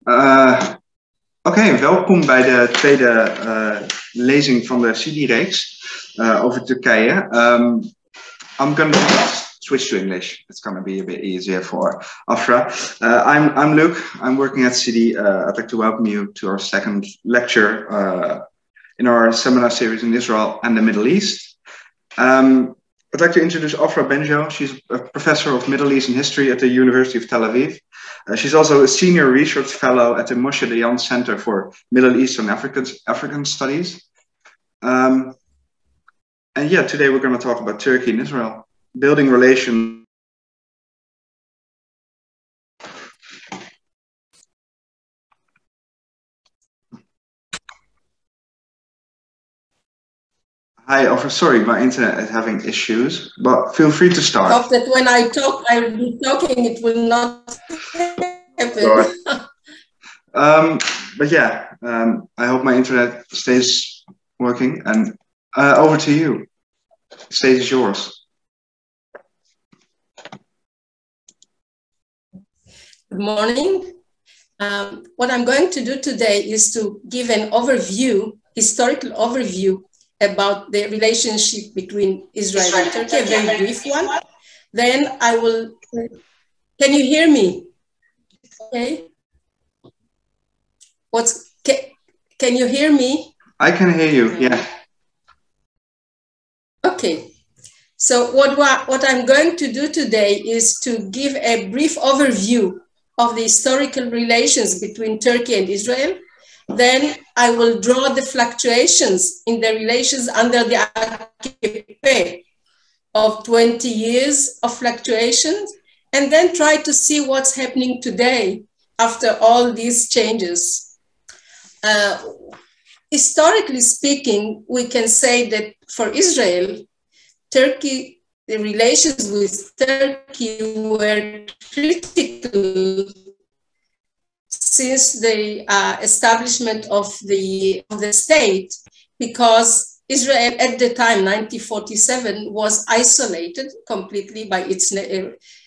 Oké, welkom bij de tweede lezing van de CD-reeks over Turkije. I'm going to switch to English. It's going to be a bit easier for Afra. I'm Luke. I'm working at CD. I'd like to welcome you to our second lecture in our seminar series in Israel and the Middle East. I'd like to introduce Afra Bengio. She's a professor of Middle Eastern history at the University of Tel Aviv. She's also a senior research fellow at the Moshe Dayan Center for Middle Eastern African Studies. And yeah, today we're going to talk about Turkey and Israel, building relations. Hi, Afra. Sorry, my internet is having issues, but feel free to start. Hope that when I talk, I will be talking, it will not happen. But yeah, I hope my internet stays working. And over to you. The stage is yours. Good morning. What I'm going to do today is to give an overview, historical overview about the relationship between Israel and Turkey, a very brief one. Then I will, can you hear me? Okay. Can you hear me? I can hear you, yeah. Okay. So what I'm going to do today is to give a brief overview of the historical relations between Turkey and Israel. Then I will draw the fluctuations in the relations under the AKP of 20 years of fluctuations, and then try to see what's happening today after all these changes. Historically speaking, we can say that for Israel, the relations with Turkey were critical since the establishment of the state, because Israel at the time, 1947, was isolated completely by its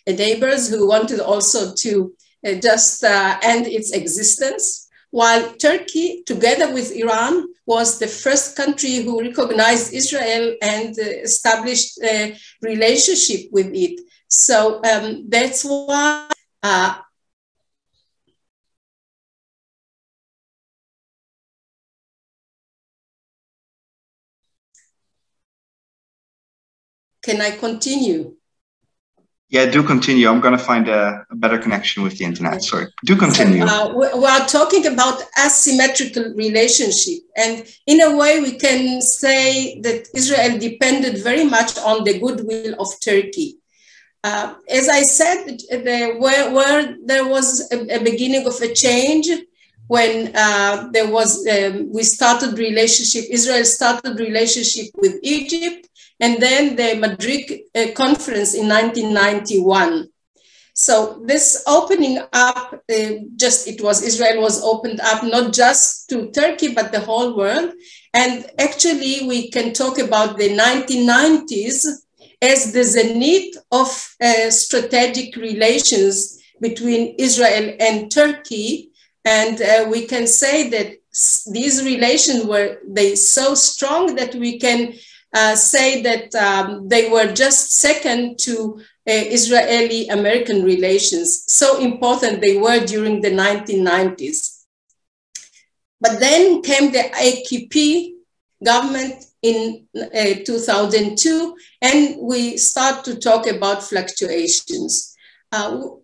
neighbors who wanted also to just end its existence, while Turkey, together with Iran, was the first country who recognized Israel and established a relationship with it. So that's why can I continue? Yeah, do continue. I'm going to find a better connection with the internet. Sorry, do continue. So, we are talking about asymmetrical relationship. And in a way, we can say that Israel depended very much on the goodwill of Turkey. As I said, where there was a beginning of a change, when Israel started relationship with Egypt, and then the Madrid conference in 1991. So this opening up, Israel was opened up not just to Turkey, but the whole world. And actually we can talk about the 1990s as the zenith of strategic relations between Israel and Turkey. And we can say that these relations were so strong that we can say that they were just second to Israeli-American relations. So important they were during the 1990s. But then came the AKP government in 2002, and we start to talk about fluctuations.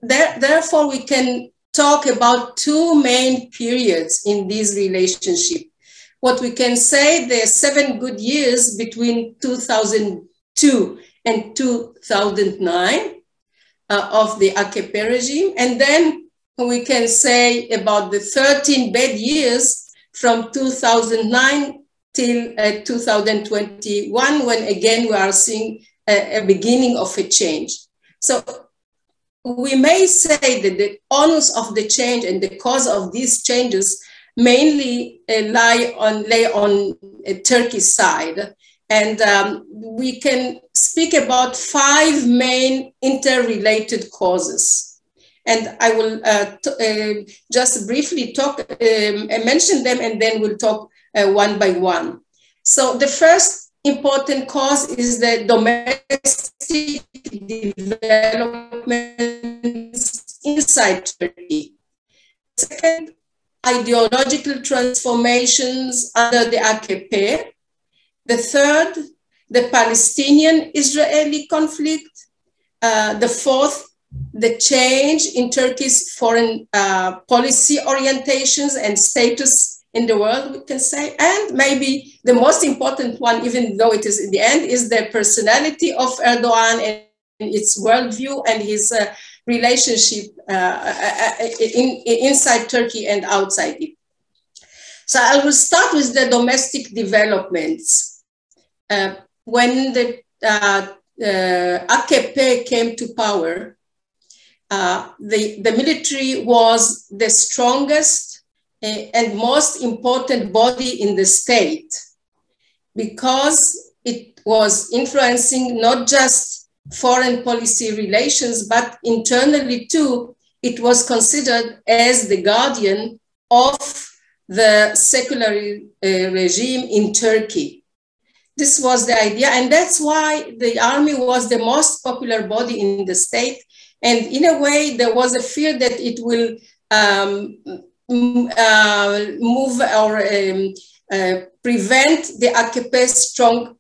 Therefore, we can talk about two main periods in this relationship. What we can say, the 7 good years between 2002 and 2009 of the AKP regime. And then we can say about the 13 bad years from 2009 till 2021, when again we are seeing a beginning of a change. So we may say that the onus of the change and the cause of these changes mainly lay on Turkey's side. And we can speak about 5 main interrelated causes. And I will just briefly mention them, and then we'll talk one by one. So the first important cause is the domestic developments inside Turkey. Second, ideological transformations under the AKP. The third, the Palestinian-Israeli conflict. The fourth, the change in Turkey's foreign policy orientations and status in the world, we can say. And maybe the most important one, even though it is in the end, is the personality of Erdogan and its worldview and his relationship inside Turkey and outside it. So I will start with the domestic developments. When the AKP came to power, the military was the strongest and most important body in the state, because it was influencing not just foreign policy relations, but internally too, it was considered as the guardian of the secular regime in Turkey. This was the idea, and that's why the army was the most popular body in the state. And in a way, there was a fear that it will move or prevent the AKP strong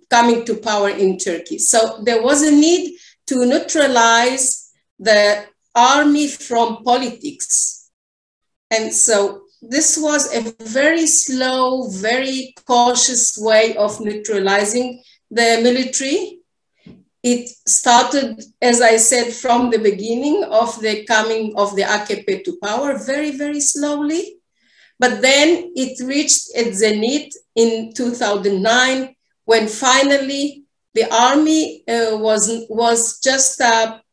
coming to power in Turkey. So there was a need to neutralize the army from politics. And so this was a very slow, very cautious way of neutralizing the military. It started, as I said, from the beginning of the coming of the AKP to power, very, very slowly. But then it reached its zenith in 2009, when finally the army was just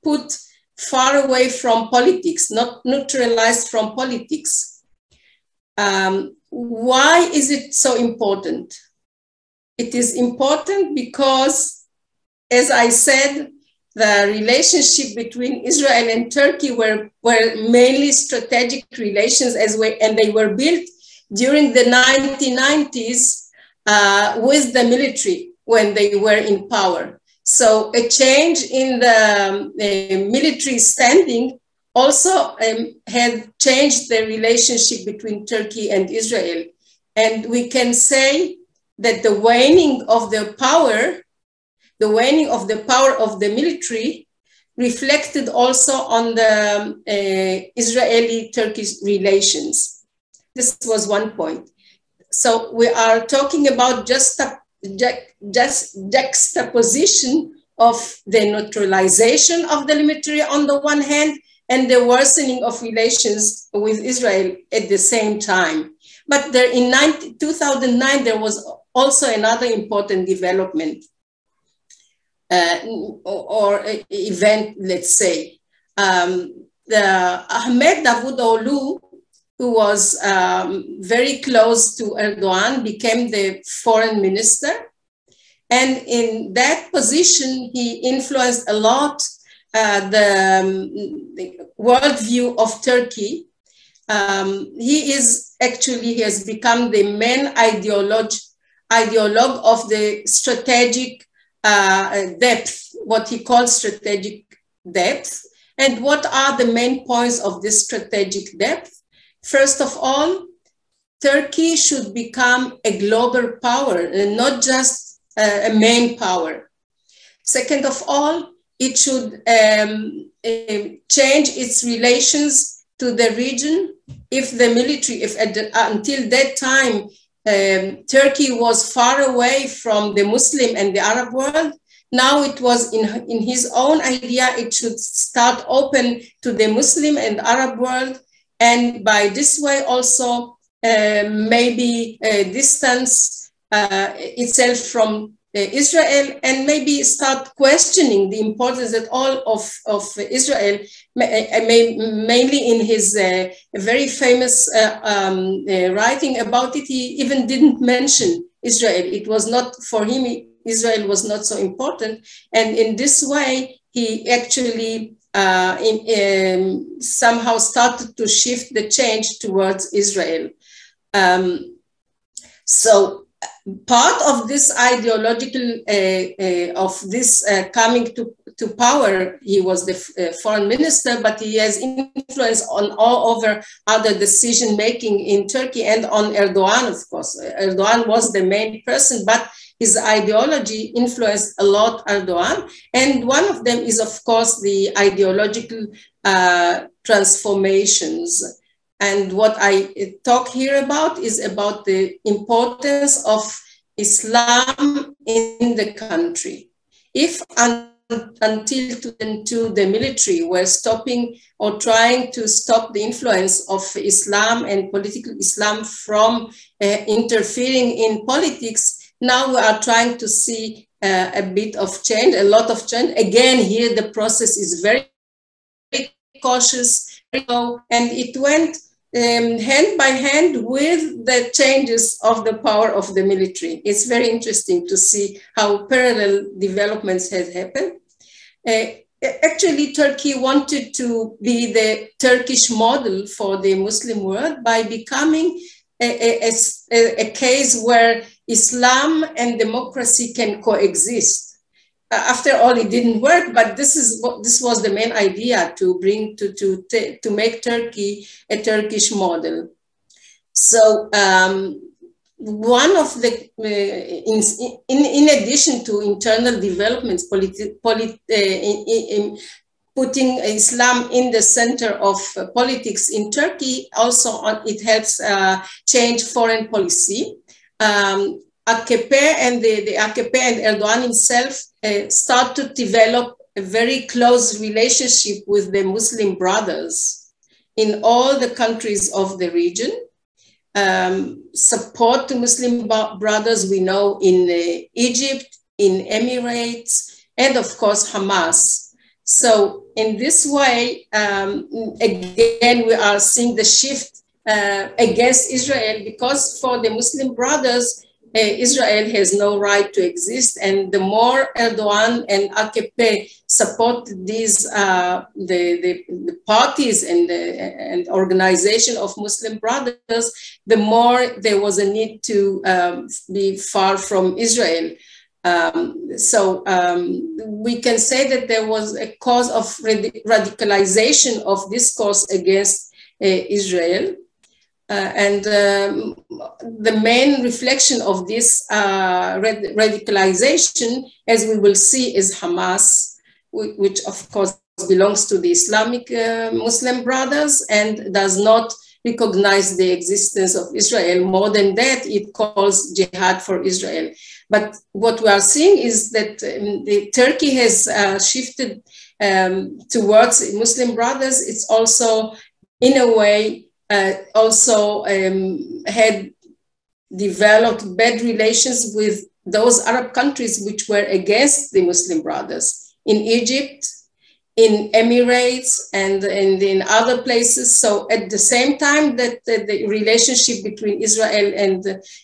put far away from politics, not neutralized from politics. Why is it so important? It is important because, as I said, the relationship between Israel and Turkey were mainly strategic relations, and they were built during the 1990s with the military when they were in power. So a change in the military standing also had changed the relationship between Turkey and Israel. And we can say that the waning of the power of the military reflected also on the Israeli-Turkish relations. This was one point. So we are talking about just juxtaposition of the neutralization of the military on the one hand, and the worsening of relations with Israel at the same time. But there, in 2009, there was also another important development. Or event, let's say. Ahmed Davutoğlu, who was very close to Erdogan, became the foreign minister. And in that position, he influenced a lot the worldview of Turkey. He has become the main ideologue of the strategic depth, what he calls strategic depth. And what are the main points of this strategic depth? First of all, Turkey should become a global power and not just a main power. Second of all, it should change its relations to the region. If the military, until that time, Turkey was far away from the Muslim and the Arab world. Now it was in his own idea, it should start open to the Muslim and Arab world. And by this way also maybe distance itself from Israel, and maybe start questioning the importance that all of Israel, mainly in his very famous writing about it, he even didn't mention Israel. It was not, for him, Israel was not so important. And in this way, he actually somehow started to shift the change towards Israel. So part of this ideological, of this coming to power, he was the foreign minister, but he has influence on all over other decision making in Turkey and on Erdogan, of course. Erdogan was the main person, but his ideology influenced a lot Erdogan. And one of them is, of course, the ideological transformations. And what I talk here about is about the importance of Islam in the country. If until the military were stopping or trying to stop the influence of Islam and political Islam from interfering in politics, now we are trying to see a bit of change, a lot of change. Again, here the process is very cautious, and it went hand by hand with the changes of the power of the military. It's very interesting to see how parallel developments have happened. Actually, Turkey wanted to be the Turkish model for the Muslim world by becoming a case where Islam and democracy can coexist. After all, it didn't work, but this was the main idea, to bring to make Turkey a Turkish model. So one of the in addition to internal developments, putting Islam in the center of politics in Turkey, also it helps change foreign policy. AKP and the AKP and Erdogan himself start to develop a very close relationship with the Muslim brothers in all the countries of the region. Support to Muslim brothers we know in Egypt, in Emirates, and of course Hamas. So in this way, again, we are seeing the shift against Israel, because for the Muslim brothers, Israel has no right to exist, and the more Erdogan and AKP support these the parties and organization of Muslim brothers, the more there was a need to be far from Israel. So we can say that there was a cause of radicalization of discourse against Israel. And the main reflection of this radicalization, as we will see, is Hamas, which of course belongs to the Islamic Muslim brothers and does not recognize the existence of Israel. More than that, it calls jihad for Israel. But what we are seeing is that Turkey has shifted towards Muslim brothers. It's also, in a way, had developed bad relations with those Arab countries which were against the Muslim brothers, in Egypt, in Emirates, and in other places. So at the same time that the relationship between Israel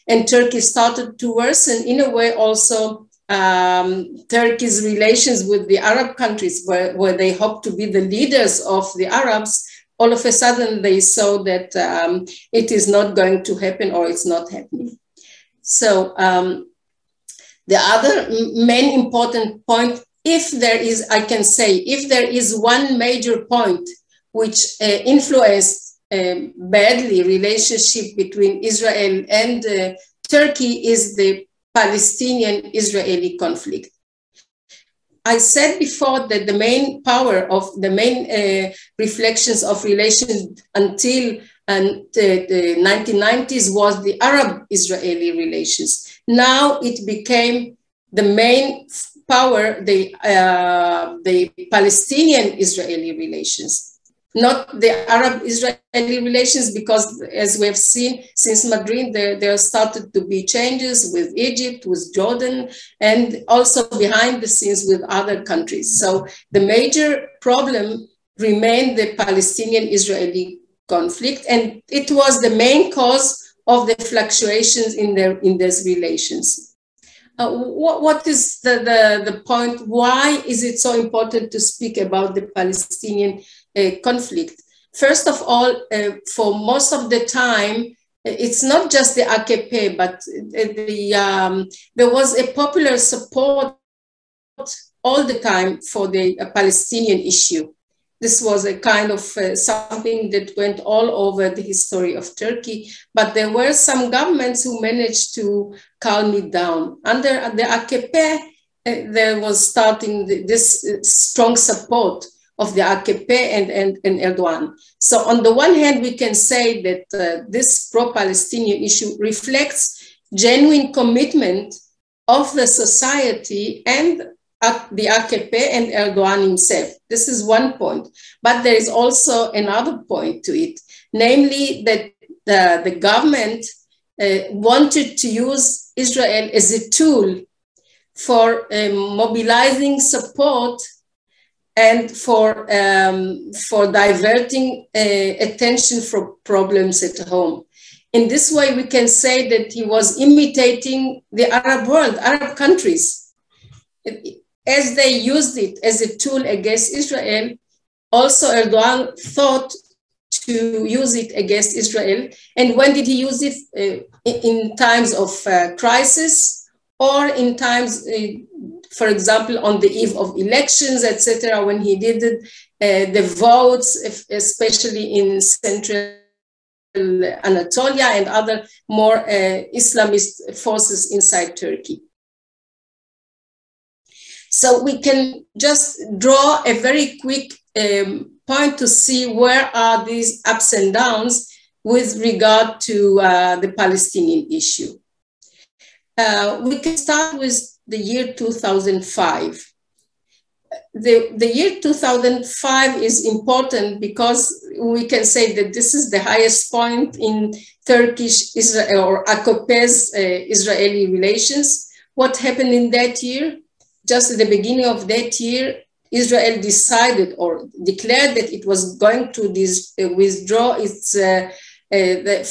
and Turkey started to worsen, in a way also Turkey's relations with the Arab countries, where they hoped to be the leaders of the Arabs, all of a sudden they saw that it is not going to happen, or it's not happening. So the other main important point, if there is, I can say, if there is one major point which influenced badly relationship between Israel and Turkey, is the Palestinian-Israeli conflict. I said before that the main power of the main reflections of relations until the 1990s was the Arab-Israeli relations. Now it became the main power, the Palestinian-Israeli relations, not the Arab-Israeli relations, because as we have seen since Madrid, there started to be changes with Egypt, with Jordan, and also behind the scenes with other countries. So the major problem remained the Palestinian-Israeli conflict, and it was the main cause of the fluctuations in these relations. what is the point? Why is it so important to speak about the Palestinian conflict? First of all, for most of the time, it's not just the AKP, but there was a popular support all the time for the Palestinian issue. This was a kind of something that went all over the history of Turkey, but there were some governments who managed to calm it down. Under the AKP, there was starting this strong support of the AKP and Erdogan. So on the one hand, we can say that this pro-Palestinian issue reflects genuine commitment of the society and the AKP and Erdogan himself. This is one point. But there is also another point to it, namely that the government wanted to use Israel as a tool for mobilizing support and for diverting attention from problems at home. In this way, we can say that he was imitating the Arab world, Arab countries. As they used it as a tool against Israel, also Erdogan thought to use it against Israel. And when did he use it? In times of crisis, or in times, for example, on the eve of elections, etc., when he did the votes, especially in central Anatolia and other more Islamist forces inside Turkey. So we can just draw a very quick point to see where are these ups and downs with regard to the Palestinian issue. We can start with the year 2005. The year 2005 is important because we can say that this is the highest point in Turkish Israel or AKP's Israeli relations. What happened in that year? Just at the beginning of that year, Israel decided or declared that it was going to withdraw its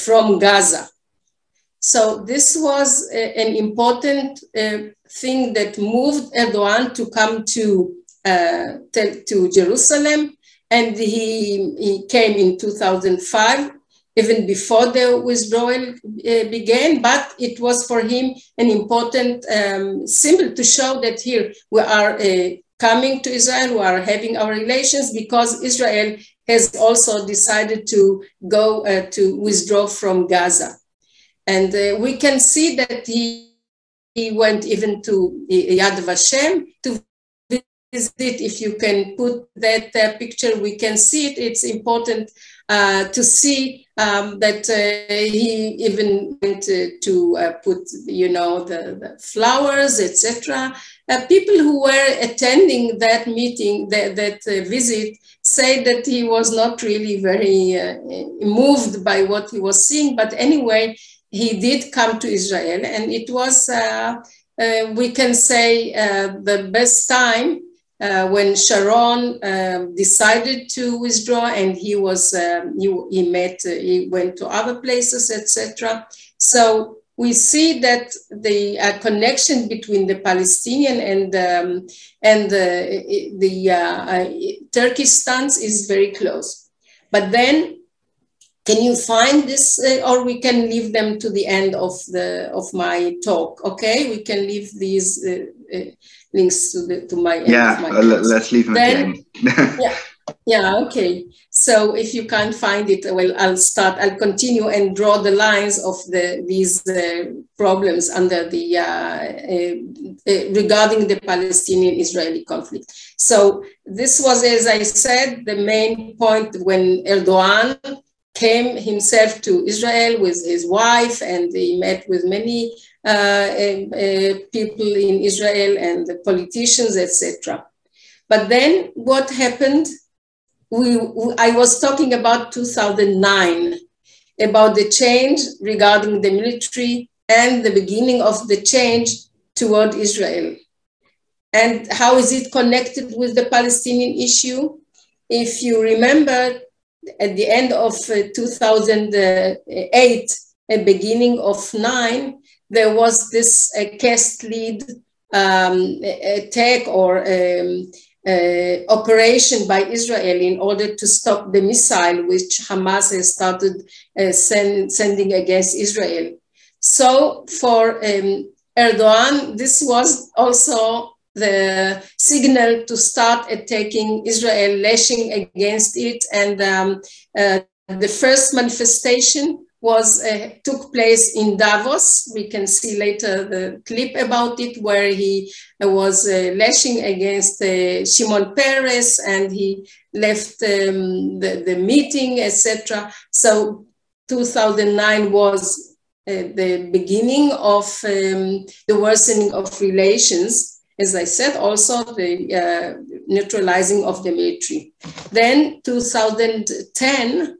from Gaza. So this was an important thing that moved Erdogan to come to Jerusalem, and he came in 2005, even before the withdrawal began, but it was for him an important symbol to show that here we are coming to Israel, we are having our relations, because Israel has also decided to go to withdraw from Gaza. And we can see that he went even to Yad Vashem to visit. If you can put that picture, we can see it. It's important to see that he even went to put, you know, the flowers, etc. People who were attending that meeting, that visit, say that he was not really very moved by what he was seeing. But anyway, he did come to Israel, and it was, we can say, the best time when Sharon decided to withdraw, and he was he went to other places, etc. So we see that the connection between the Palestinian and the Turkish stance is very close. But then, can you find this, or we can leave them to the end of my talk? Okay, we can leave these links to my end. Yeah, of my let's leave them then, at the end. yeah, okay. So if you can't find it, well, I'll continue and draw the lines of these problems under the regarding the Palestinian-Israeli conflict. So this was, as I said, the main point when Erdogan came himself to Israel with his wife, and he met with many people in Israel and the politicians, etc. But then what happened? I was talking about 2009, about the change regarding the military and the beginning of the change toward Israel. And how is it connected with the Palestinian issue? If you remember, at the end of 2008, and beginning of 2009, there was this caste lead attack or operation by Israel in order to stop the missile which Hamas has started sending against Israel. So for Erdogan, this was also the signal to start attacking Israel, lashing against it. And the first manifestation took place in Davos. We can see later the clip about it, where he was lashing against Shimon Peres, and he left the meeting, etc. So 2009 was the beginning of the worsening of relations. As I said, also the neutralizing of the military. Then 2010,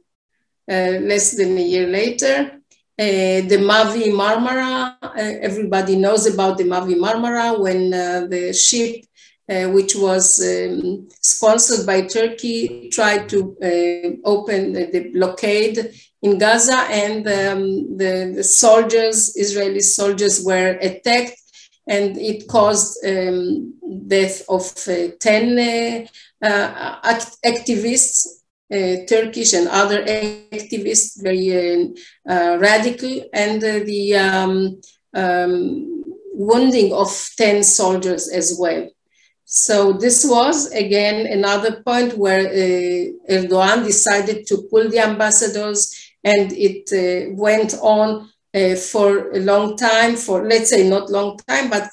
less than a year later, the Mavi Marmara, everybody knows about the Mavi Marmara, when the ship, which was sponsored by Turkey, tried to open the blockade in Gaza, and the soldiers, Israeli soldiers, were attacked, and it caused death of 10 activists, Turkish and other activists, very radical, and the wounding of 10 soldiers as well. So this was, again, another point where Erdogan decided to pull the ambassadors, and it went on for a long time, for, let's say, not long time, but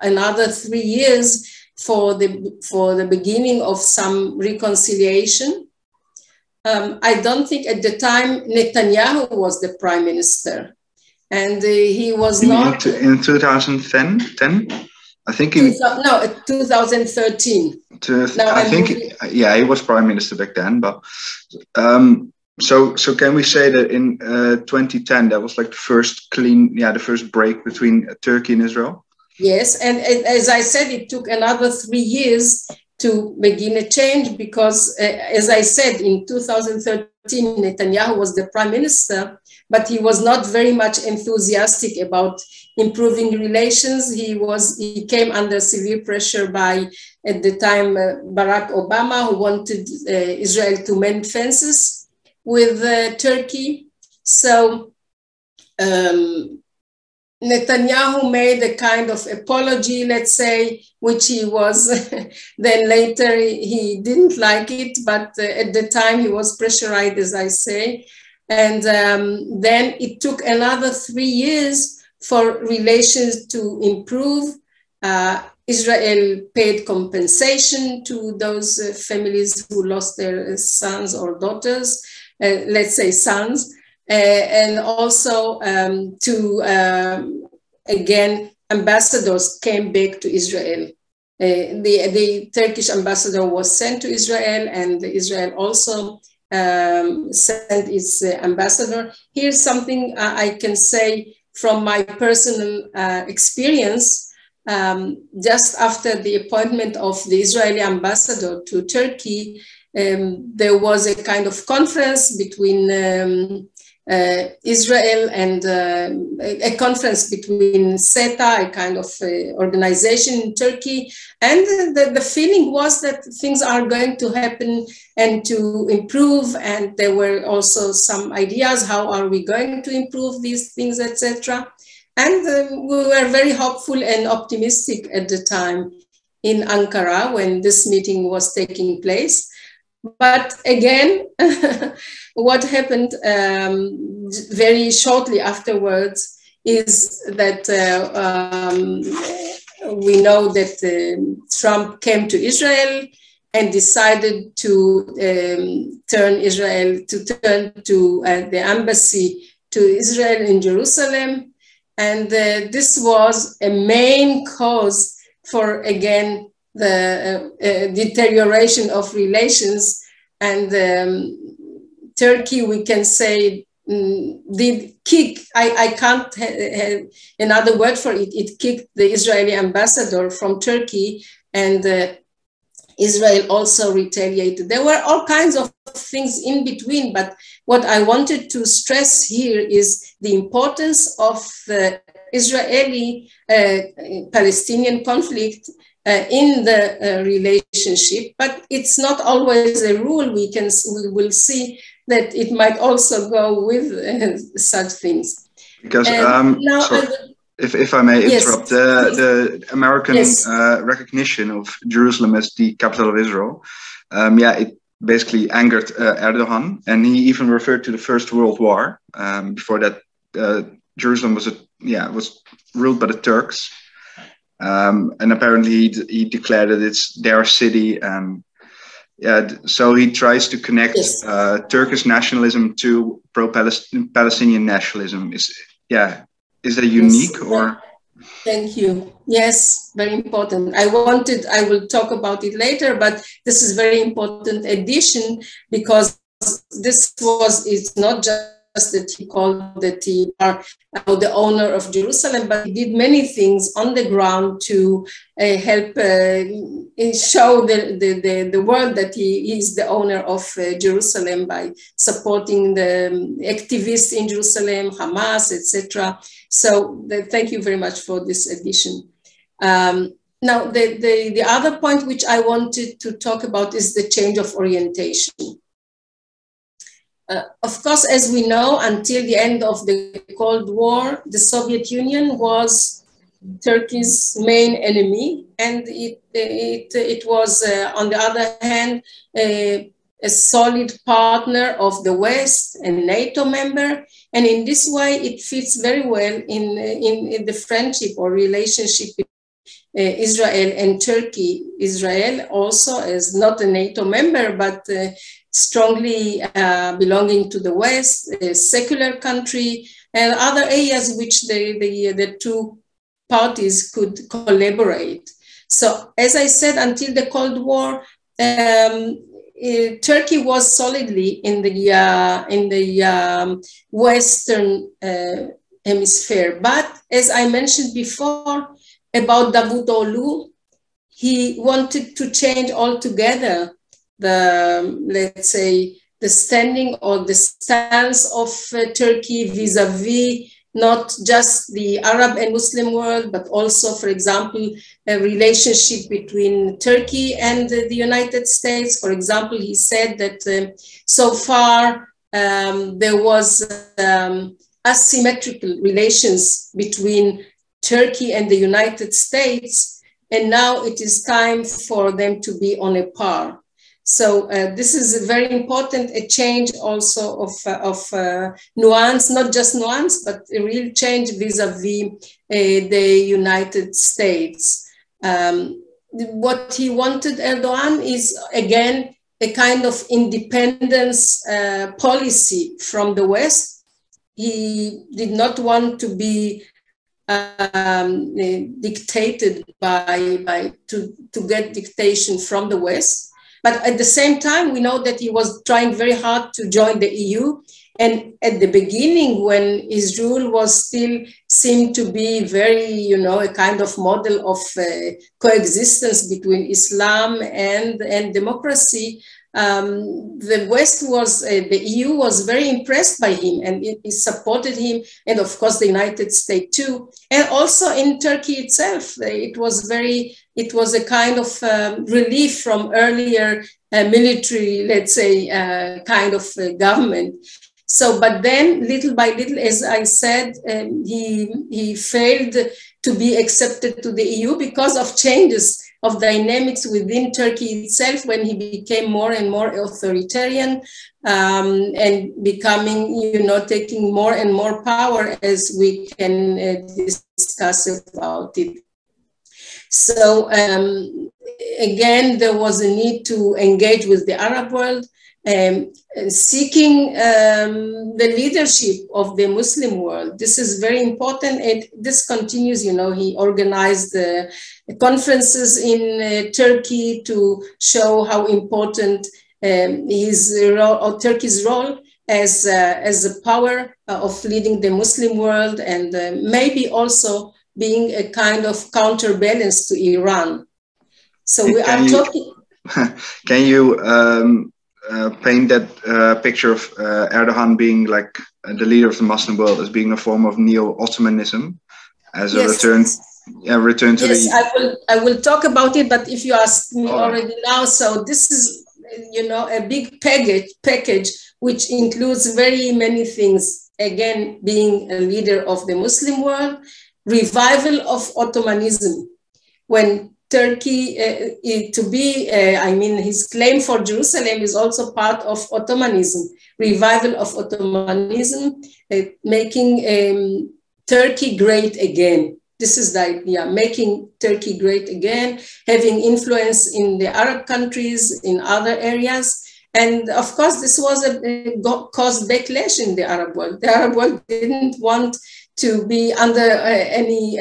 another 3 years for the beginning of some reconciliation. I don't think at the time Netanyahu was the prime minister, and he was not in 2010. I think no, 2013. I think yeah, he was prime minister back then, but. So can we say that in 2010 that was like the first the first break between Turkey and Israel? Yes, and as I said, it took another 3 years to begin a change, because as I said, in 2013 Netanyahu was the prime minister, but he was not very much enthusiastic about improving relations. He came under severe pressure by, at the time, Barack Obama, who wanted Israel to mend fences with Turkey. So Netanyahu made a kind of apology, let's say, which he was, then later he didn't like it, but at the time he was pressurized, as I say. And then it took another 3 years for relations to improve. Israel paid compensation to those families who lost their sons or daughters. Let's say sons, and also again, ambassadors came back to Israel. The Turkish ambassador was sent to Israel, and Israel also sent its ambassador. Here's something I can say from my personal experience. Just after the appointment of the Israeli ambassador to Turkey, there was a kind of conference between Israel and a conference between SETA, a kind of organization in Turkey. And the feeling was that things are going to happen and to improve. And there were also some ideas, how are we going to improve these things, etc. And we were very hopeful and optimistic at the time in Ankara when this meeting was taking place. But again, what happened very shortly afterwards is that we know that Trump came to Israel and decided to turn to the embassy to Israel in Jerusalem. And this was a main cause for, again, the deterioration of relations. And Turkey, we can say, did kick, I can't have another word for it, it kicked the Israeli ambassador from Turkey, and Israel also retaliated. There were all kinds of things in between, but what I wanted to stress here is the importance of the Israeli-Palestinian conflict in the relationship, but it's not always a rule. We will see that it might also go with such things. Because if I may interrupt, the American recognition of Jerusalem as the capital of Israel, it basically angered Erdogan, and he even referred to the First World War. Before that, Jerusalem was ruled by the Turks, and apparently he declared that it's their city. So he tries to connect Turkish nationalism to pro-Palestinian nationalism. Is that unique or? Thank you. Yes, very important. I will talk about it later, but this is very important addition, because it's not just that he called that he are the owner of Jerusalem, but he did many things on the ground to help show the world that he is the owner of Jerusalem by supporting the activists in Jerusalem, Hamas, etc. So thank you very much for this addition. Now, the other point which I wanted to talk about is the change of orientation. Of course, as we know, until the end of the Cold War, the Soviet Union was Turkey's main enemy, and it was, on the other hand, a solid partner of the West and NATO member. And in this way, it fits very well in the friendship or relationship between Israel and Turkey. Israel also is not a NATO member, but strongly belonging to the West, a secular country, and other areas which the two parties could collaborate. So, as I said, until the Cold War, Turkey was solidly in the Western hemisphere. But as I mentioned before about Davutoglu, he wanted to change altogether let's say, the standing or the stance of Turkey vis-a-vis not just the Arab and Muslim world, but also, for example, a relationship between Turkey and the United States. For example, he said that so far there was asymmetrical relations between Turkey and the United States, and now it is time for them to be on a par. So this is very important, a change also of nuance, not just nuance, but a real change vis-a-vis the United States. What he wanted, Erdogan, is again a kind of independence policy from the West. He did not want to be dictated to get dictation from the West. But at the same time, we know that he was trying very hard to join the EU. And at the beginning, when his rule was still seemed to be very, a kind of model of coexistence between Islam and democracy, the West the EU was very impressed by him, and it supported him, and of course the United States too. And also in Turkey itself, it was a kind of relief from earlier military, let's say, kind of government. So, but then little by little, as I said, he failed to be accepted to the EU because of changes of dynamics within Turkey itself, when he became more and more authoritarian and becoming, taking more and more power, as we can discuss about it. So again, there was a need to engage with the Arab world, seeking the leadership of the Muslim world. This is very important, and this continues. He organized conferences in Turkey to show how important his role, or Turkey's role as a power of leading the Muslim world, and maybe also being a kind of counterbalance to Iran. So we are talking. Can you paint that picture of Erdogan being like the leader of the Muslim world as being a form of neo-Ottomanism as a return to yes, the... I will talk about it, but if you ask me already now, so this is, you know, a big package which includes very many things. Again, being a leader of the Muslim world, revival of Ottomanism. When Turkey, I mean, his claim for Jerusalem is also part of Ottomanism, revival of Ottomanism, making Turkey great again. This is the idea, making Turkey great again, having influence in the Arab countries, in other areas. And of course, this was caused backlash in the Arab world. The Arab world didn't want to be under any,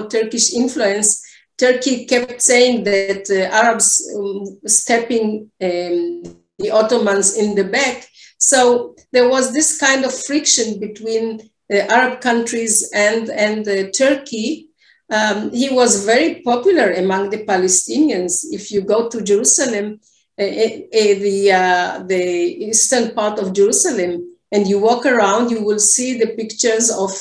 Turkish influence. Turkey kept saying that Arabs stepping the Ottomans in the back. So there was this kind of friction between Arab countries and Turkey. He was very popular among the Palestinians. If you go to Jerusalem, the eastern part of Jerusalem, and you walk around, you will see the pictures of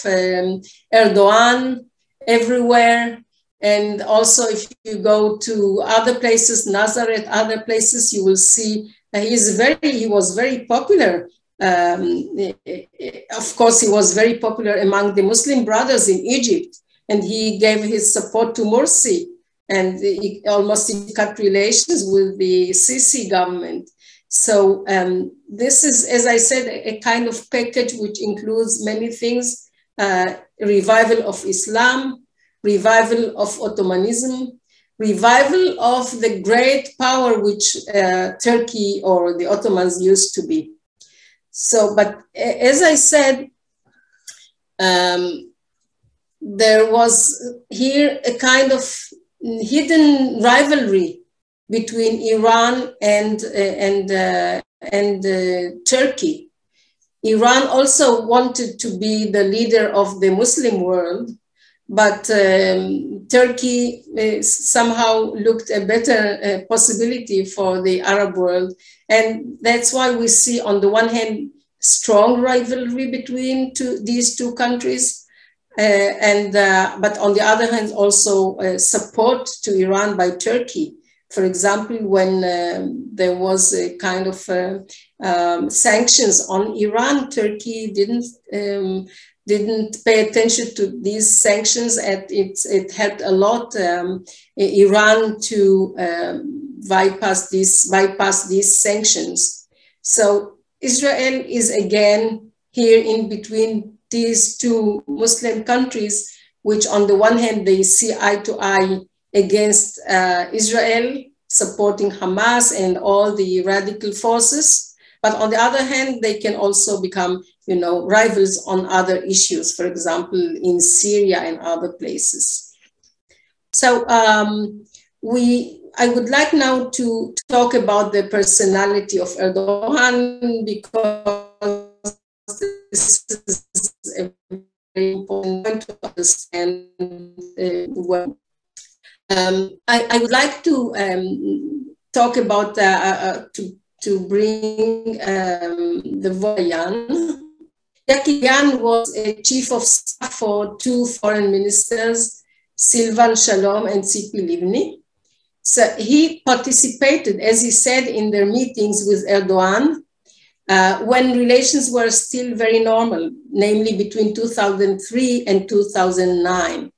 Erdogan everywhere. And also if you go to other places, Nazareth, other places, you will see he was very popular. Of course, he was very popular among the Muslim brothers in Egypt, and he gave his support to Morsi, and he almost cut relations with the Sisi government. So this is, as I said, a kind of package which includes many things: revival of Islam, revival of Ottomanism, revival of the great power which Turkey or the Ottomans used to be. So, but as I said, there was here a kind of hidden rivalry between Iran and Turkey. Iran also wanted to be the leader of the Muslim world, but Turkey somehow looked a better possibility for the Arab world. And that's why we see, on the one hand, strong rivalry between these two countries, but on the other hand, also support to Iran by Turkey. For example, when there was a kind of sanctions on Iran, Turkey didn't pay attention to these sanctions, and it helped a lot Iran to bypass these sanctions. So Israel is again here in between these two Muslim countries, which on the one hand, they see eye to eye against Israel, supporting Hamas and all the radical forces. But on the other hand, they can also become, rivals on other issues, for example, in Syria and other places. So I would like now to talk about the personality of Erdogan, because this is a very important point to understand well. I would like to talk about, to bring the Voyan. Yakian was a chief of staff for two foreign ministers, Silvan Shalom and Tzipi Livni. So he participated, as he said, in their meetings with Erdogan when relations were still very normal, namely between 2003 and 2009.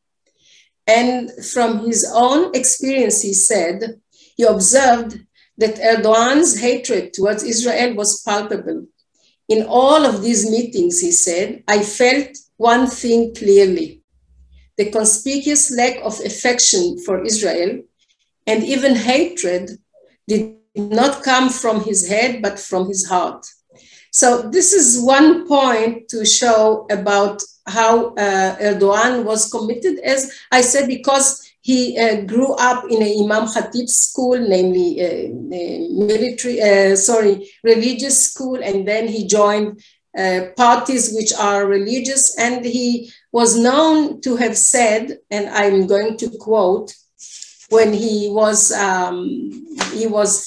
And from his own experience, he said, he observed that Erdogan's hatred towards Israel was palpable. In all of these meetings, he said, I felt one thing clearly: the conspicuous lack of affection for Israel and even hatred did not come from his head, but from his heart. So this is one point to show about how Erdogan was committed, as I said, because he grew up in an Imam Khatib school, namely religious school, and then he joined parties which are religious, and he was known to have said, and I'm going to quote, when he was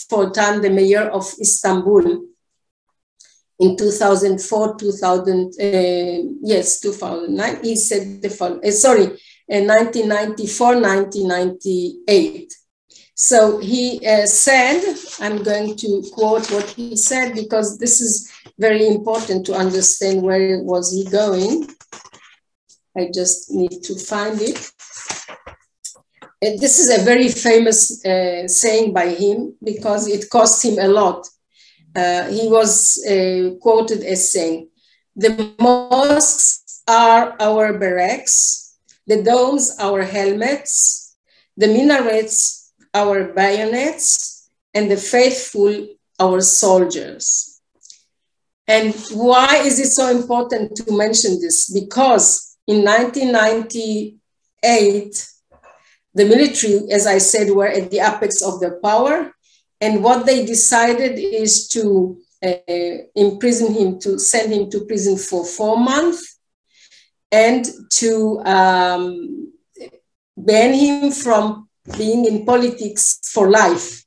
for a time the mayor of Istanbul in 2004, 2009. He said the following, in 1994, 1998. So he said, I'm going to quote what he said because this is very important to understand where was he going. I just need to find it. This is a very famous saying by him because it cost him a lot. He was quoted as saying, "The mosques are our barracks, the domes our helmets, the minarets our bayonets, and the faithful our soldiers." And why is it so important to mention this? Because in 1998, the military, as I said, were at the apex of their power. And what they decided is to imprison him, to send him to prison for 4 months and to ban him from being in politics for life.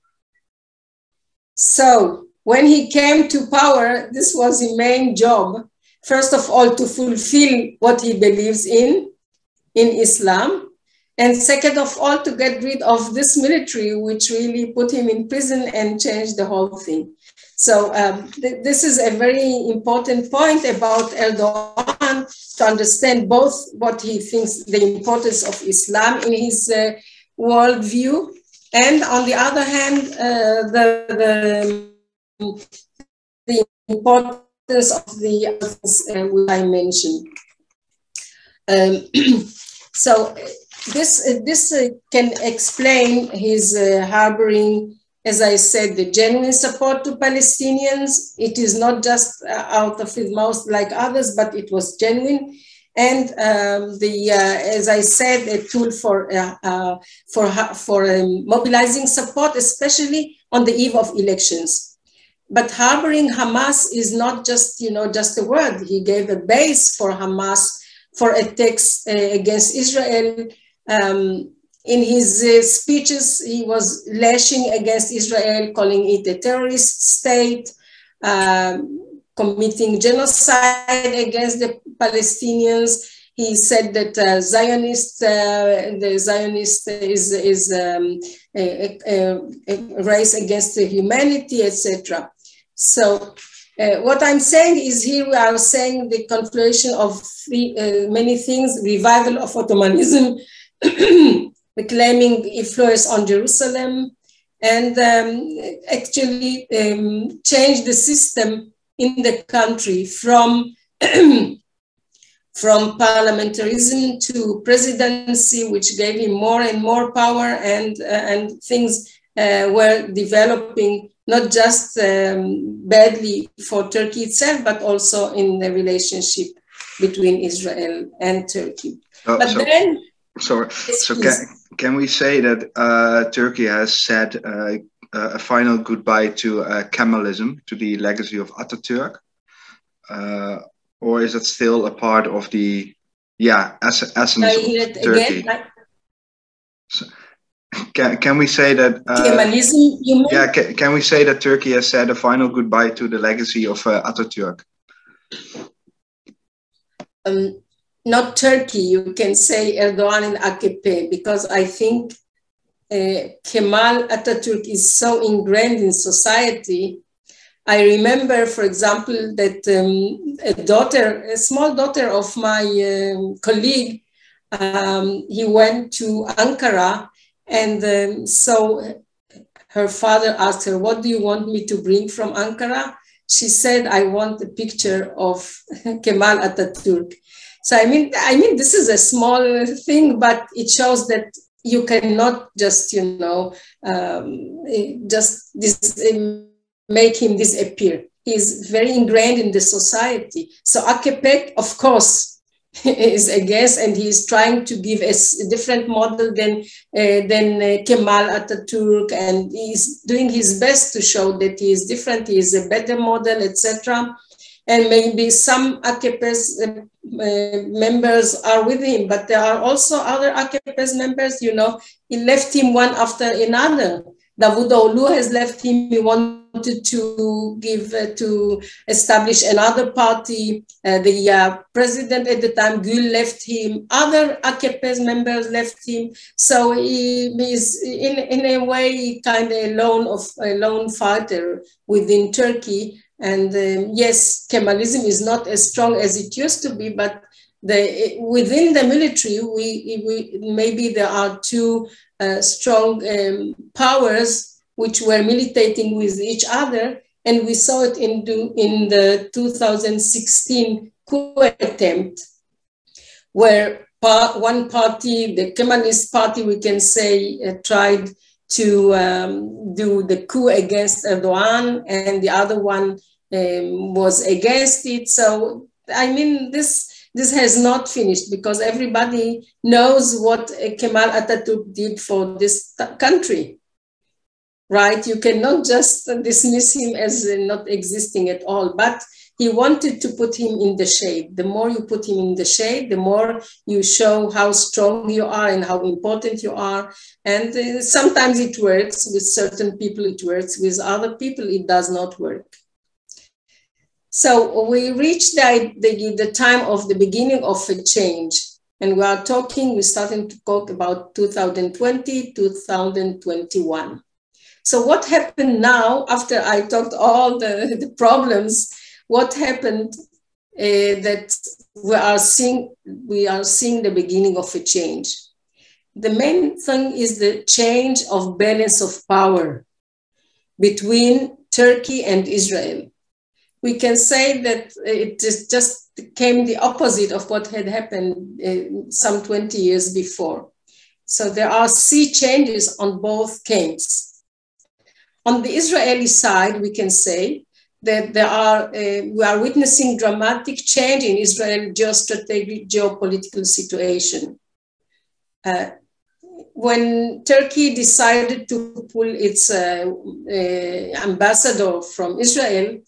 So when he came to power, this was his main job. First of all, to fulfill what he believes in Islam. And second of all, to get rid of this military, which really put him in prison and changed the whole thing. So this is a very important point about Erdogan, to understand both what he thinks the importance of Islam in his worldview, and on the other hand, the importance of the others which I mentioned. So this can explain his harboring, as I said, the genuine support to Palestinians. It is not just out of his mouth like others, but it was genuine. And as I said, a tool for mobilizing support, especially on the eve of elections. But harboring Hamas is not just, just a word. He gave a base for Hamas for attacks against Israel. In his speeches, he was lashing against Israel, calling it a terrorist state, committing genocide against the Palestinians. He said that the Zionist is a race against humanity, etc. So what I'm saying is, here we are saying the conflation of many things: revival of Ottomanism, claiming influence on Jerusalem, and actually change the system in the country from from parliamentarism to presidency, which gave him more and more power, and things were developing not just badly for Turkey itself, but also in the relationship between Israel and Turkey. So can we say that Turkey has said a final goodbye to Kemalism, to the legacy of Ataturk? Or is it still a part of the essence of Turkey? So, can we say that Kemalism, you mean? Yeah, can we say that Turkey has said a final goodbye to the legacy of Ataturk? Not Turkey, you can say Erdogan and AKP, because I think Kemal Ataturk is so ingrained in society. I remember, for example, that a small daughter of my colleague, he went to Ankara, and so her father asked her, "What do you want me to bring from Ankara?" She said, "I want a picture of Kemal Ataturk." So I mean, this is a small thing, but it shows that you cannot just, make him disappear. He's very ingrained in the society. So AKP, of course, is against, and he's trying to give a different model than Kemal Ataturk, and he's doing his best to show that he is different, he is a better model, etc. and maybe some AKP's members are with him, but there are also other AKP's members, you know, he left him one after another. Davutoğlu has left him. He wanted to establish another party. The president at the time, Gül, left him. Other AKP's members left him. So he is in a way kind of a lone fighter within Turkey. And yes, Kemalism is not as strong as it used to be, but within the military, maybe there are two strong powers which were militating with each other, and we saw it in the 2016 coup attempt, where one party, the Kemalist party, we can say, tried to do the coup against Erdogan, and the other one was against it. So, I mean, this has not finished, because everybody knows what Kemal Ataturk did for this country, right? You cannot just dismiss him as not existing at all, but he wanted to put him in the shade. The more you put him in the shade, the more you show how strong you are and how important you are. And sometimes it works with certain people, it works with other people, it does not work. So we reached the time of the beginning of a change. And we're starting to talk about 2020, 2021. So what happened now, after I talked all the problems, what happened that we are seeing the beginning of a change. The main thing is the change of balance of power between Turkey and Israel. We can say that it just came the opposite of what had happened some 20 years before. So there are sea changes on both camps. On the Israeli side, we can say that we are witnessing dramatic change in Israel's geostrategic geopolitical situation. When Turkey decided to pull its ambassador from Israel,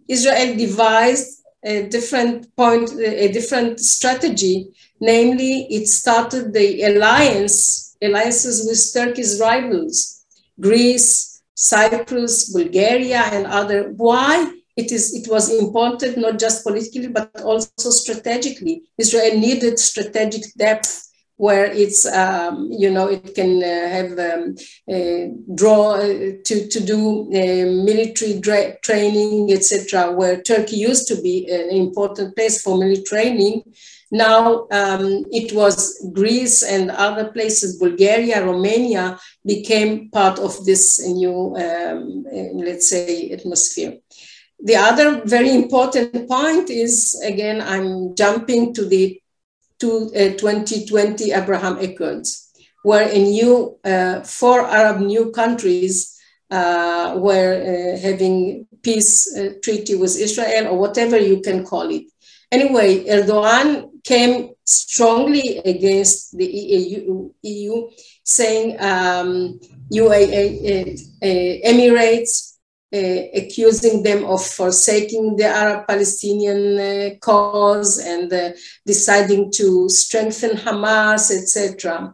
Israel devised a different strategy. Namely, it started the alliances with Turkey's rivals, Greece, Cyprus, Bulgaria, and other. Why? It was important, not just politically, but also strategically. Israel needed strategic depth, where it's, it can to do military training, etc., where Turkey used to be an important place for military training. Now it was Greece and other places, Bulgaria, Romania, became part of this new, let's say, atmosphere. The other very important point is, again, I'm jumping to the 2020 Abraham Accords, where four Arab new countries were having peace treaty with Israel, or whatever you can call it. Anyway, Erdogan came strongly against the EU, saying Emirates, accusing them of forsaking the Arab-Palestinian cause and deciding to strengthen Hamas, etc.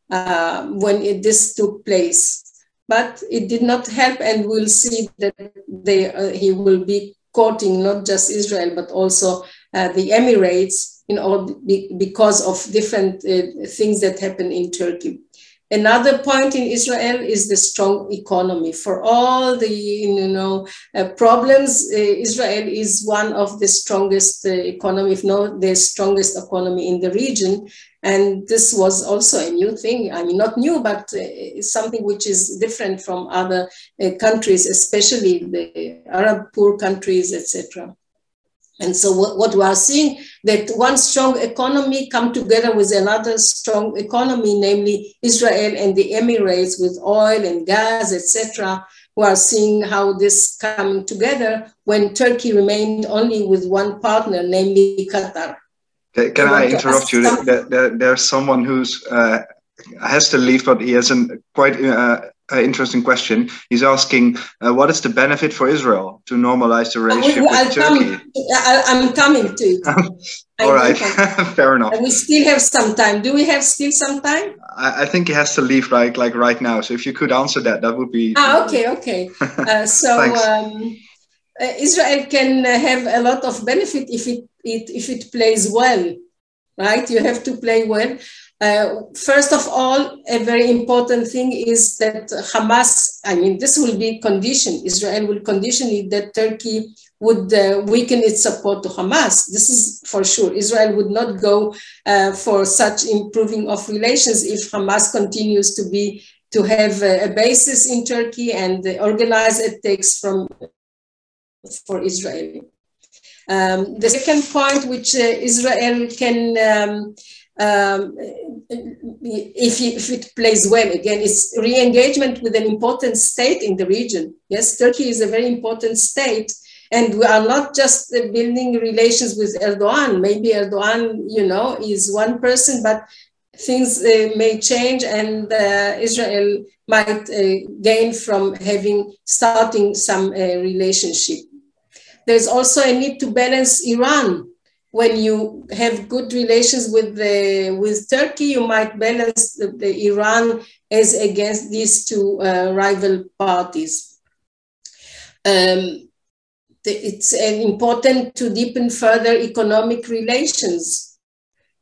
When this took place. But it did not help, and we'll see that he will be courting not just Israel, but also the Emirates, because of different things that happen in Turkey. Another point in Israel is the strong economy. For all the problems, Israel is one of the strongest economy, if not the strongest economy in the region. And this was also a new thing. I mean, not new, but something which is different from other countries, especially the Arab poor countries, etc. And so what we are seeing, that one strong economy come together with another strong economy, namely Israel and the Emirates with oil and gas, etc. We are seeing how this coming together when Turkey remained only with one partner, namely Qatar. Can I interrupt you? There's someone who's has to leave, but he has a quite interesting question. He's asking, what is the benefit for Israel to normalize the relationship with Turkey? I'm coming to it. All right, fair enough. We still have some time. Do we have still some time? I think he has to leave like right now. So if you could answer that, that would be. Okay. Israel can have a lot of benefit if it plays well, right? You have to play well. First of all, a very important thing is that Hamas, this will be conditioned. Israel will condition it that Turkey would weaken its support to Hamas. This is for sure. Israel would not go for such improving of relations if Hamas continues to have a basis in Turkey and organize attacks for Israel. The second point, which Israel can, if it plays well, again, it's re-engagement with an important state in the region. Yes, Turkey is a very important state, and we are not just building relations with Erdogan. Maybe Erdogan, is one person, but things may change, and Israel might gain from starting some relationship. There's also a need to balance Iran. When you have good relations with Turkey, you might balance the Iran as against these two rival parties. It's important to deepen further economic relations.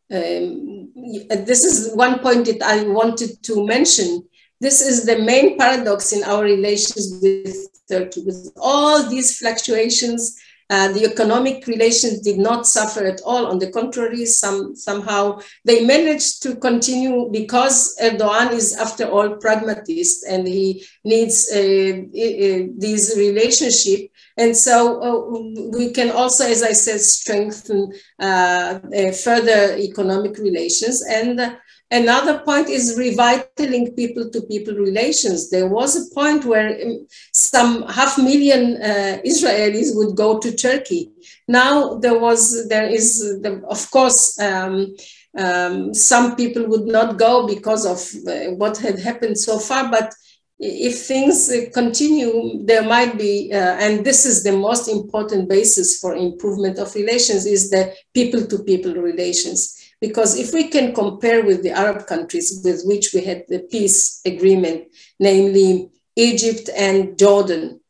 This is one point that I wanted to mention. This is the main paradox in our relations with Turkey. With all these fluctuations, the economic relations did not suffer at all. On the contrary, somehow they managed to continue because Erdogan is, after all, pragmatist, and he needs these relationships. And so we can also, as I said, strengthen further economic relations. And another point is revitalizing people-to-people relations. There was a point where some 500,000 Israelis would go to Turkey. Now of course, some people would not go because of what had happened so far, but if things continue, there might be, and this is the most important basis for improvement of relations, is the people-to-people relations. Because if we can compare with the Arab countries with which we had the peace agreement, namely Egypt and Jordan,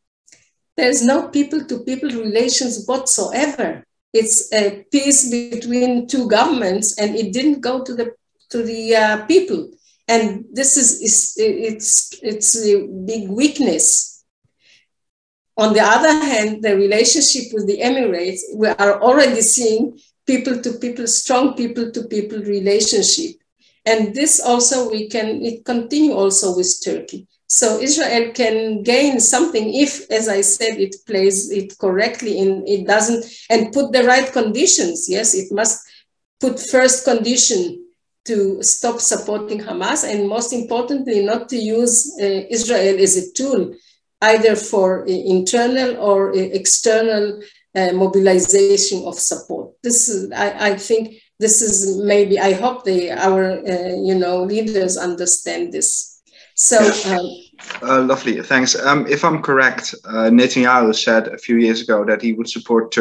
there's no people-to-people relations whatsoever. It's a peace between two governments, and it didn't go to the people. And this is it's a big weakness. On the other hand, the relationship with the Emirates, we are already seeing people-to-people, strong people-to-people relationship. And this also it continue also with Turkey. So Israel can gain something if, as I said, it plays it correctly it doesn't, and put the right conditions. Yes, it must put first condition to stop supporting Hamas, and most importantly, not to use Israel as a tool, either for internal or external mobilization of support. This is, I think, this is maybe. I hope our leaders understand this. So lovely, thanks. If I'm correct, Netanyahu said a few years ago that he would support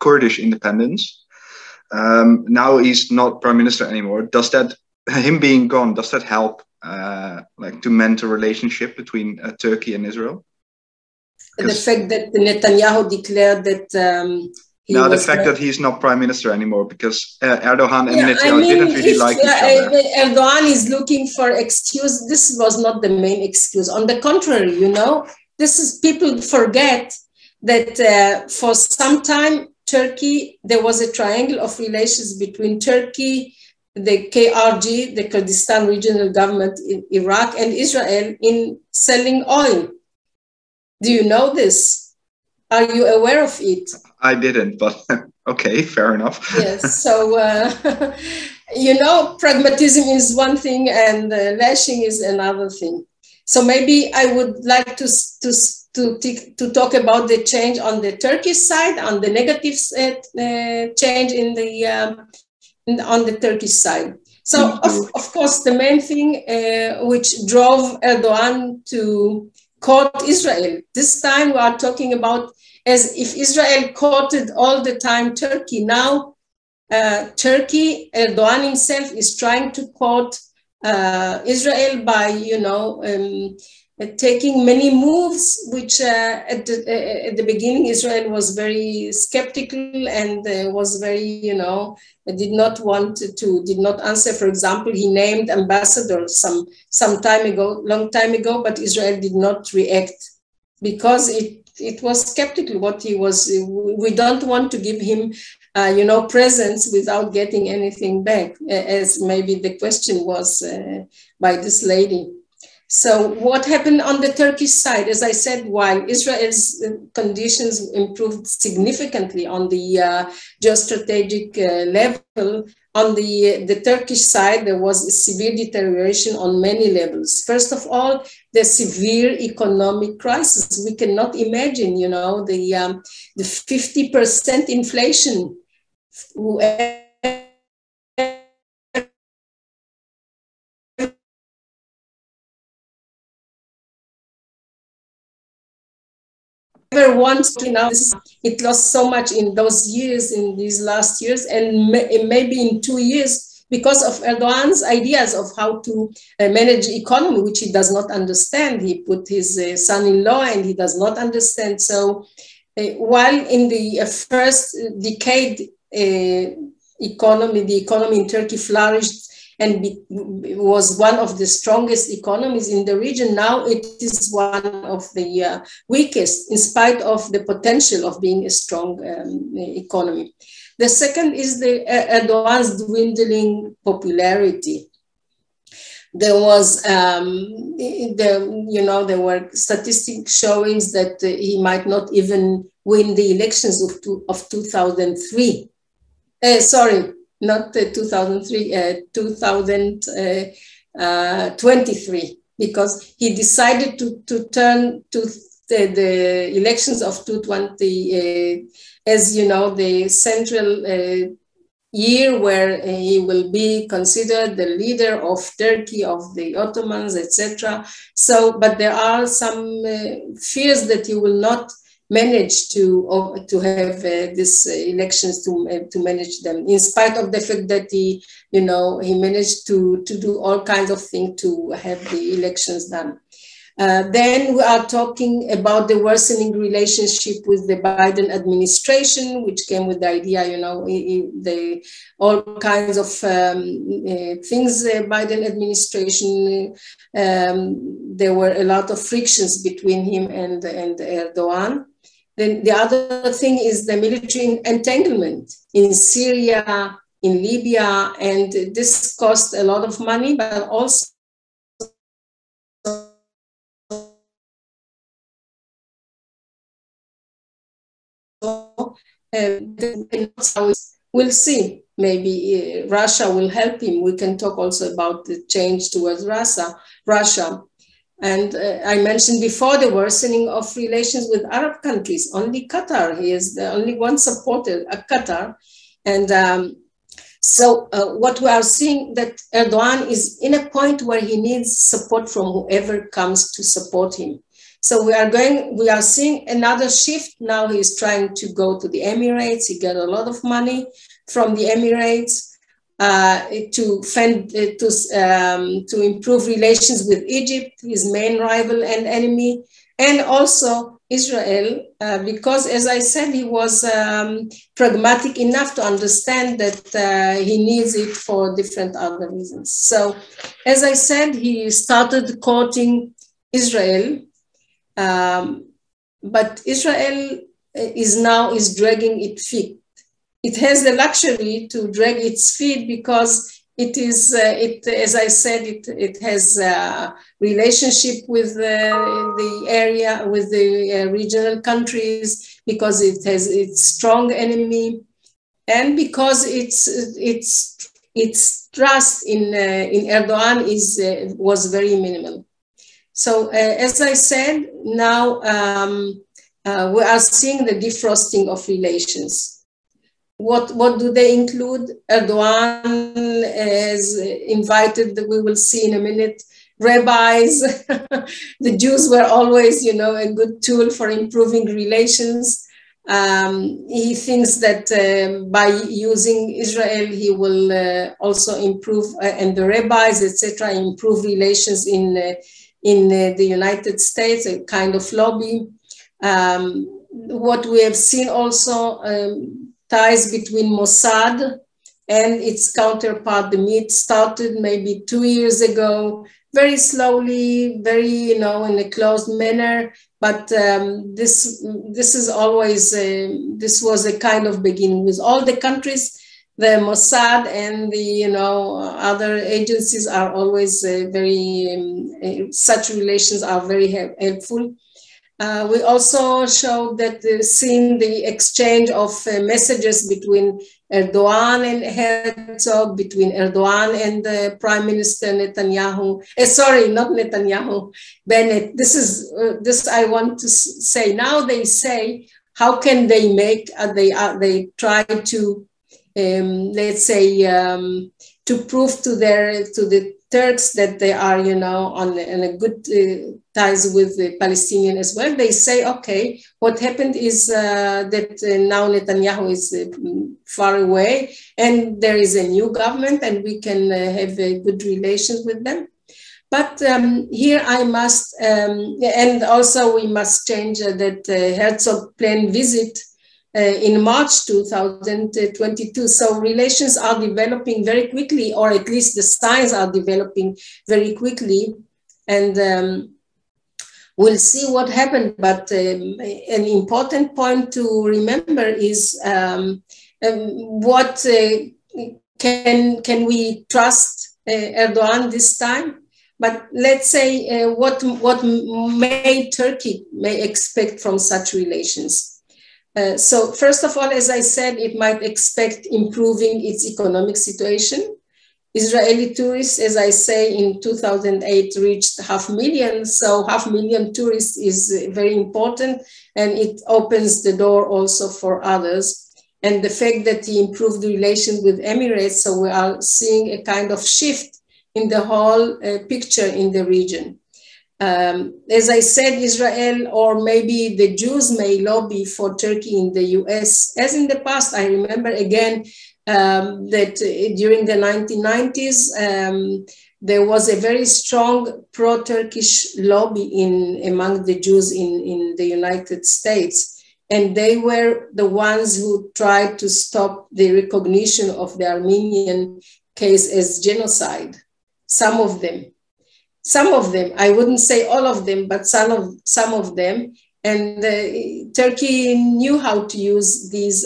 Kurdish independence. Now he's not prime minister anymore. Does that, him being gone, does that help to mend the relationship between Turkey and Israel? The fact that Netanyahu declared that the fact that he's not prime minister anymore, because Erdogan and Netanyahu didn't really like each other. Erdogan is looking for excuse. This was not the main excuse. On the contrary, this is, people forget that for some time, Turkey, there was a triangle of relations between Turkey, the KRG, the Kurdistan Regional Government in Iraq, and Israel in selling oil. Do you know this? Are you aware of it? I didn't, but okay, fair enough. Yes, so, pragmatism is one thing and lashing is another thing. So maybe I would like to talk about the change on the Turkish side, on the negative change on the Turkish side. So, of course, the main thing which drove Erdogan to court Israel, this time we are talking about as if Israel courted all the time Turkey. Now, Turkey, Erdogan himself is trying to court Israel by, taking many moves, which at the beginning Israel was very skeptical and was very, did not answer. For example, he named ambassadors some time ago, long time ago, but Israel did not react because it was skeptical what he was. We don't want to give him, presents without getting anything back, as maybe the question was by this lady. So what happened on the Turkish side? As I said, while Israel's conditions improved significantly on the geostrategic level, on the Turkish side, there was a severe deterioration on many levels. First of all, the severe economic crisis. We cannot imagine, the 50% inflation. Once it lost so much in those years, in these last years, and maybe in 2 years because of Erdogan's ideas of how to manage economy, which he does not understand. He put his son-in-law and he does not understand. So while in the first decade, the economy in Turkey flourished and was one of the strongest economies in the region. Now it is one of the weakest, in spite of the potential of being a strong economy. The second is the Erdogan's dwindling popularity. There was, there were statistics showing that he might not even win the elections of 2003. Sorry. Not 2003, 2023, because he decided to turn to the elections of 2020 as, the central year where he will be considered the leader of Turkey, of the Ottomans, etc. So, but there are some fears that he will not manage to have these elections to manage them, in spite of the fact that he managed to do all kinds of things to have the elections done. Then we are talking about the worsening relationship with the Biden administration, which came with the idea, all kinds of things, Biden administration, there were a lot of frictions between him and Erdogan. Then the other thing is the military entanglement in Syria, in Libya, and this cost a lot of money, but also we'll see. Maybe Russia will help him. We can talk also about the change towards Russia. And I mentioned before the worsening of relations with Arab countries. Only Qatar, he is the only one supported Qatar. And so what we are seeing that Erdogan is in a point where he needs support from whoever comes to support him. So we are seeing another shift. Now he's trying to go to the Emirates. He got a lot of money from the Emirates to improve relations with Egypt, his main rival and enemy, and also Israel, because as I said, he was pragmatic enough to understand that he needs it for different other reasons. So as I said, he started courting Israel, but Israel is dragging its feet. It has the luxury to drag its feet because it is, as I said, it has a relationship with the area, with the regional countries, because it has its strong enemy, and because its trust in Erdogan was very minimal. So as I said, now we are seeing the defrosting of relations. what do they include? Erdogan has invited, we will see in a minute, rabbis. The Jews were always, you know, a good tool for improving relations. He thinks that by using Israel, he will also improve, and the rabbis, etc., improve relations in the United States, a kind of lobby. What we have seen also, ties between Mossad and its counterpart, the MIT, started maybe 2 years ago, very slowly, very, you know, in a closed manner. But this is always, this was a kind of beginning with all the countries. The Mossad and the, you know, other agencies are always very, such relations are very helpful. We also showed that seeing the exchange of messages between Erdogan and Herzog, between Erdogan and Prime Minister Netanyahu. Sorry, not Netanyahu, Bennett. This I want to say. Now they say, how can they make? They try to let's say to prove to the Turks that they are, you know, on a good ties with the Palestinian as well. They say, okay, what happened is that now Netanyahu is far away and there is a new government and we can have good relations with them. But here I must, and also we must change that Herzog planned visit in March 2022. So relations are developing very quickly, or at least the signs are developing very quickly. And we'll see what happened. But an important point to remember is what can we trust Erdogan this time? But let's say what Turkey may expect from such relations. So first of all, as I said, it might expect improving its economic situation. Israeli tourists, as I say, in 2008 reached 500,000. So 500,000 tourists is very important, and it opens the door also for others. And the fact that he improved the relations with Emirates, so we are seeing a kind of shift in the whole picture in the region. As I said, Israel or maybe the Jews may lobby for Turkey in the US. As in the past, I remember again that during the 1990s, there was a very strong pro-Turkish lobby among the Jews in the United States. And they were the ones who tried to stop the recognition of the Armenian case as genocide. Some of them, I wouldn't say all of them, but some of them. And Turkey knew how to use these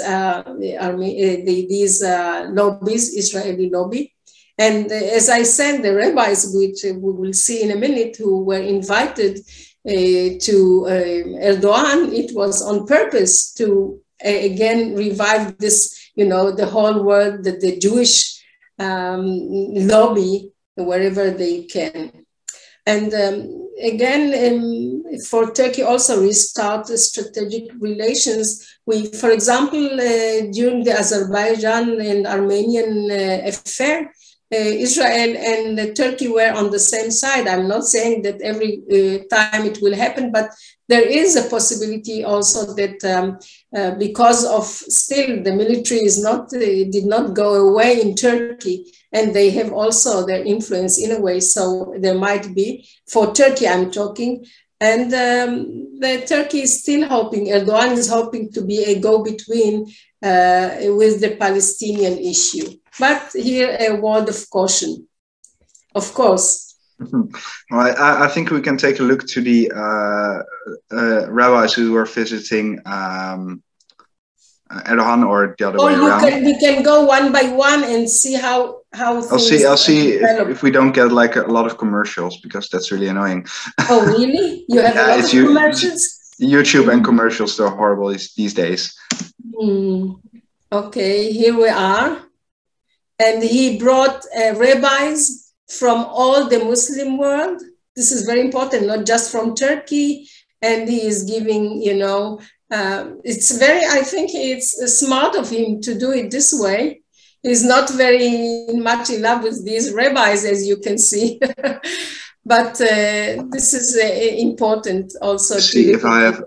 lobbies, Israeli lobby. And as I said, the rabbis, which we will see in a minute, who were invited to Erdogan, it was on purpose to again revive this, you know, the whole world, the Jewish lobby wherever they can. And again, for Turkey also restart strategic relations. For example, during the Azerbaijan and Armenian affair, Israel and Turkey were on the same side. I'm not saying that every time it will happen, but there is a possibility also that because of still the military did not go away in Turkey, and they have also their influence in a way. So there might be, for Turkey I'm talking, and the Turkey is still hoping, Erdogan is hoping to be a go-between with the Palestinian issue. But here a word of caution, of course. Well, I think we can take a look to the rabbis who were visiting Erdogan, or the other way around. We can go one by one and see how I'll see if we don't get like a lot of commercials, because that's really annoying. Oh, really? You have a lot of commercials? YouTube and commercials, they're horrible these days. Okay, here we are. And he brought rabbis from all the Muslim world. This is very important, not just from Turkey. And he is giving, you know, It's very, I think it's smart of him to do it this way. He's not very much in love with these rabbis, as you can see. But this is important also. Let's see if I have,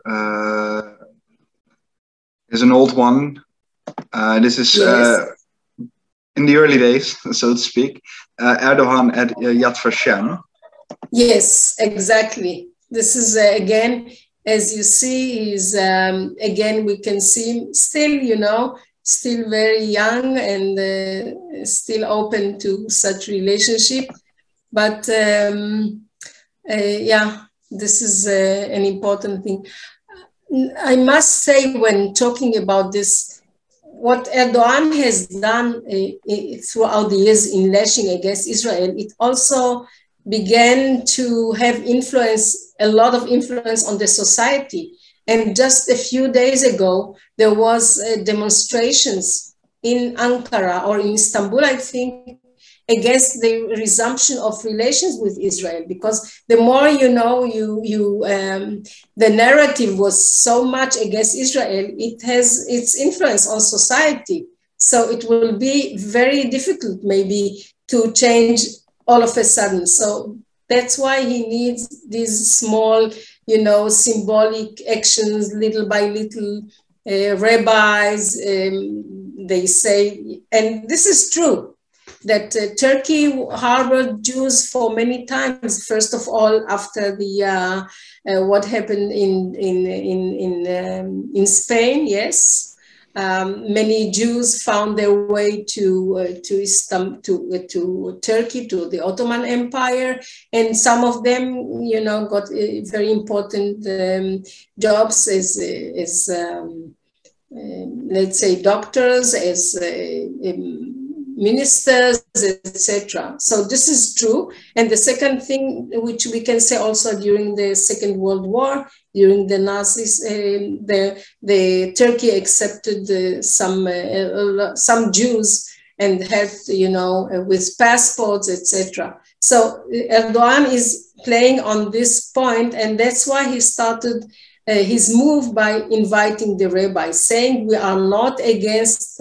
there's an old one. This is in the early days, so to speak, Erdogan at Yad Vashem. Yes, exactly. This is again, as you see, is again, we can see still, you know, still very young and still open to such relationship. But yeah, this is an important thing. I must say, when talking about this, what Erdogan has done throughout the years in lashing against Israel, it also began to have influence, a lot of influence on the society. And just a few days ago, there was demonstrations in Ankara or in Istanbul, I think, against the resumption of relations with Israel, because the more you know, the narrative was so much against Israel, it has its influence on society. So it will be very difficult maybe to change all of a sudden. So that's why he needs these small, you know, symbolic actions, little by little. Rabbis, they say, and this is true, that Turkey harbored Jews for many times. First of all, after the what happened in Spain, yes. Many Jews found their way to Turkey, to the Ottoman Empire, and some of them, you know, got very important jobs as let's say doctors, as ministers, etc. So this is true. And the second thing, which we can say also during the Second World War, during the Nazis, the Turkey accepted some Jews and had, you know, with passports, etc. So Erdogan is playing on this point, and that's why he started his move by inviting the rabbis, saying we are not against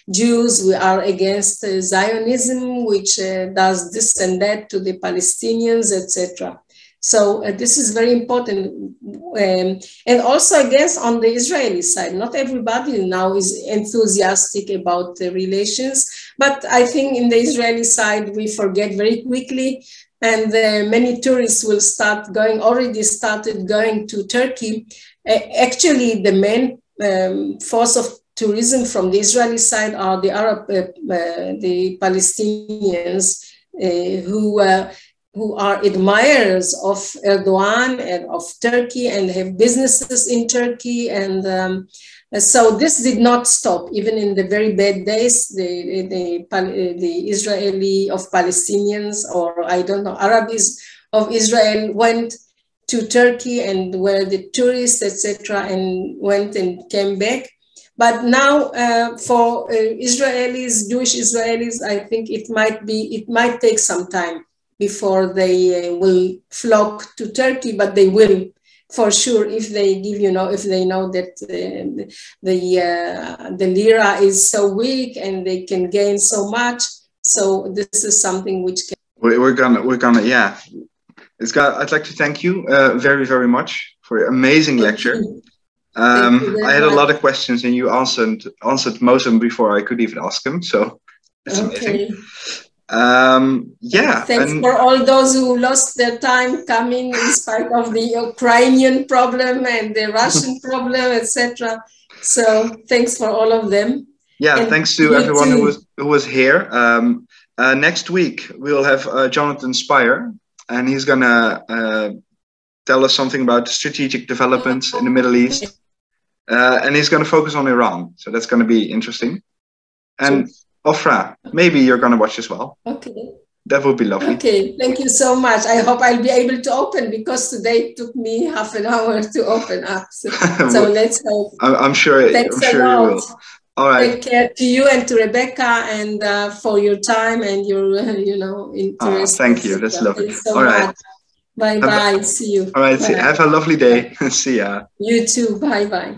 Jews, we are against Zionism, which does this and that to the Palestinians, etc. So this is very important. And also against on the Israeli side, not everybody now is enthusiastic about the relations, but I think in the Israeli side, we forget very quickly. And many tourists will start going, already started going to Turkey. Actually, the main force of tourism from the Israeli side are the the Palestinians who are admirers of Erdogan and of Turkey and have businesses in Turkey. And so this did not stop, even in the very bad days. The Israeli of Palestinians, or I don't know, Arabs of Israel went to Turkey and were the tourists, etc., and went and came back. But now for Israelis, Jewish Israelis, I think it might take some time before they will flock to Turkey, but they will. For sure, if they give, you know, if they know that the lira is so weak and they can gain so much, so this is something which can. We're gonna, yeah. I'd like to thank you very, very much for your amazing lecture. I had a lot of questions and you answered most of them before I could even ask them. So it's amazing. Yeah. Thanks for all those who lost their time coming in spite of the Ukrainian problem and the Russian problem, etc. So thanks for all of them. Yeah, and thanks to everyone who was here. Next week we'll have Jonathan Spire, and he's gonna tell us something about strategic developments in the Middle East, and he's gonna focus on Iran. So that's gonna be interesting. And Ofra, maybe you're going to watch as well. Okay. That would be lovely. Okay, thank you so much. I hope I'll be able to open, because today it took me half an hour to open up. So let's hope. I'm sure. Thanks I'm sure you will. All right. Take care to you and to Rebecca, and for your time and your, you know, interest. Thank you. That's lovely. So all right. much. Bye-bye. See you. All right. Bye. Have a lovely day. See ya. You too. Bye-bye.